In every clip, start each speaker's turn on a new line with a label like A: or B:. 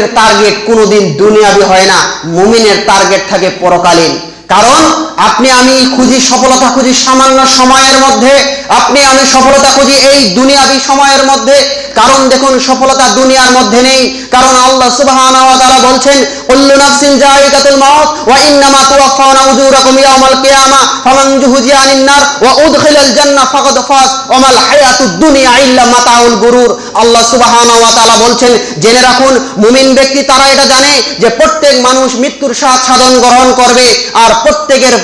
A: কাফিরের টার্গেট কোনোদিন দুনিয়াবি হয় না, মুমিনের টার্গেট থাকে পরকালীন। কারণ আপনি আমি খুঁজি সফলতা, খুঁজি সামান্য সময়ের মধ্যে, আপনি আমি সফলতা খুঁজি এই দুনিয়াবি সময়ের মধ্যে। কারণ দেখুন, সফলতা দুনিয়ার মধ্যে নেই। কারণ আল্লাহ সুবহানাহু ওয়া তাআলা বলছেন, কুল্লু নাফসিন যায়িকাতুল মাউত ওয়া ইন্নামা তুওয়াফাউনা উজুরাকুম ইয়াওমাল কিয়ামাহ ফামান যুহজিয়া আনিন নার ওয়া উদখিলাল জান্নাহ ফাকাদ ফাজ ওয়া মাল হায়াতুদ দুনিয়া ইল্লা মাতাউল গুরুর। আল্লাহ সুবহানাহু ওয়া তাআলা বলছেন, জেনে রাখুন, মুমিন ব্যক্তি তারা এটা জানে যে প্রত্যেক মানুষ মৃত্যুর স্বাদ সাধন গ্রহণ করবে, আর প্রত্যেকের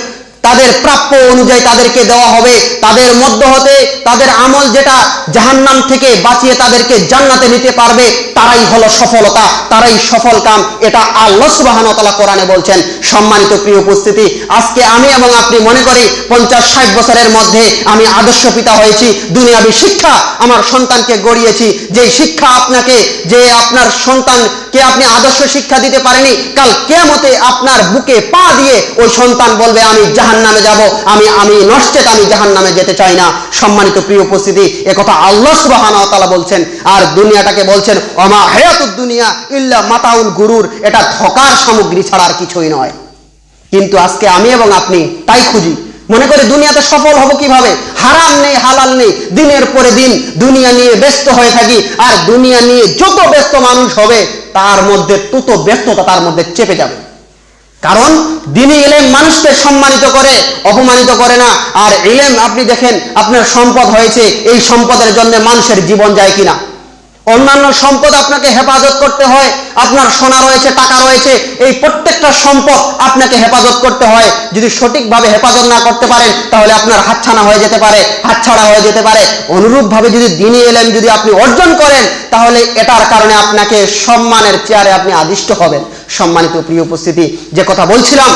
A: তাদের প্রাপ্য অনুযায়ী তাদেরকে দেওয়া হবে। তাদের মধ্য হতে তাদের আমল যেটা জাহান্নাম থেকে বাঁচিয়ে তাদেরকে জান্নাতে নিতে পারবে, তারাই হলো সফলতা, তারাই সফল কাম। এটা আল্লাহ সুবহানাহু ওয়া তাআলা কোরআনে বলছেন। সম্মানিত প্রিয় উপস্থিতি, আজকে আমি এবং আপনি মনে করি 50-60 বছরের মধ্যে আমি আদর্শ পিতা হয়েছি, দুনিয়াবী শিক্ষা আমার সন্তানকে গড়িয়েছি। যে শিক্ষা আপনাকে, যে আপনার সন্তানকে আপনি আদর্শ শিক্ষা দিতে পারেনি, কাল কিয়ামতে আপনার বুকে পা দিয়ে ওই সন্তান বলবে আমি জাহান্নামে যাব, আমি নষ্টেত, আমি জাহান্নামে যেতে চাই না। সম্মানিত প্রিয় উপস্থিতি, একথা আল্লাহ সুবহানাহু ওয়া তাআলা বলছেন। আর দুনিয়াটাকে বলছেন ওমা হায়াতুদ দুনিয়া ইল্লা মাতাউল গুরুর, এটা ধোঁকার সামগ্রী ছাড়া আর কিছুই নয়। কিন্তু আজকে আমি এবং আপনি তাই খুঁজি, মনে করি দুনিয়াতে সফল হব কিভাবে, হারাম নেই হালাল নেই, দিনের পরে দিন দুনিয়া নিয়ে ব্যস্ত হয়ে থাকি। আর দুনিয়া নিয়ে যত ব্যস্ত মানুষ হবে তার মধ্যে তত ব্যস্ততা তার মধ্যে চেপে যাবে। কারণ দ্বীনি ইলম মানুষকে সম্মানিত করে, অপমানিত করে না। আর ইলম আপনি দেখেন, আপনার সম্পদ হয়েছে, এই সম্পদের জন্য মানুষের জীবন যায় কিনা। অন্যান্য সম্পদ আপনাকে হেফাজত করতে হয়, আপনার সোনা রয়েছে, টাকা রয়েছে, এই প্রত্যেকটা সম্পদ আপনাকে হেফাজত করতে হয়। যদি সঠিকভাবে হেফাজত না করতে পারেন তাহলে আপনার হাতছাড়া হয়ে যেতে পারে, হাতছাড়া হয়ে যেতে পারে। অনুরূপভাবে যদি দ্বীনি ইলম যদি আপনি অর্জন করেন, তাহলে এটার কারণে আপনাকে সম্মানের চেয়ারে আপনি আদিষ্ট হবেন। সম্মানিত প্রিয় উপস্থিতি, যে কথা বলছিলাম